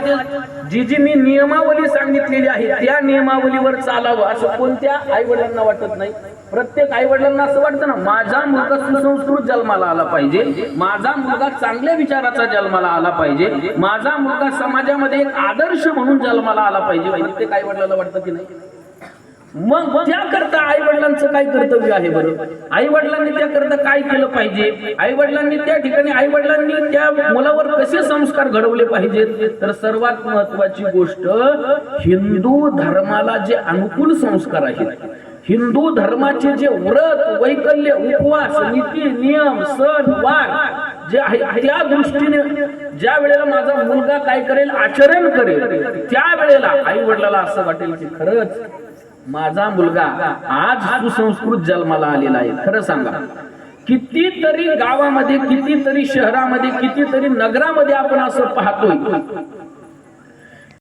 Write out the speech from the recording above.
समाजामध्ये जी जी मी नियमावली सांगितलेली आहे त्या नियमावलीवर चालावं असं कोणत्या आई वडिलांना वाटत नाही? प्रत्येक आई वडिलांना असं वाटतं ना, माझा मुलगा सुसंस्कृत जन्माला आला पाहिजे, माझा मुलगा चांगल्या विचाराचा जन्माला आला पाहिजे, माझा मुलगा समाजामध्ये एक आदर्श म्हणून जन्माला आला पाहिजे. प्रत्येक आई वडिलांना वाटतं की नाही? मग त्याकरता आई वडिलांचं काय कर्तव्य आहे बरं? आई वडिलांनी त्याकरता काय केलं पाहिजे? आई वडिलांनी त्या ठिकाणी आई वडिलांनी त्या मुलावर कसे संस्कार घडवले पाहिजेत? तर सर्वात महत्वाची गोष्ट, हिंदू धर्माला जे अनुकूल संस्कार आहेत, हिंदू धर्माचे जे व्रत वैकल्य उपवास नीती नियम सण वार जे आहे त्या दृष्टीने ज्या वेळेला माझा मुलगा काय करेल, आचरण करेल, त्या वेळेला आई वडिलाला असं वाटेल की खरंच माझा मुलगा आज सुसंस्कृत जन्माला आलेला आहे. खरं सांगा, कितीतरी गावामध्ये, कितीतरी शहरामध्ये, कितीतरी नगरामध्ये आपण असं पाहतोय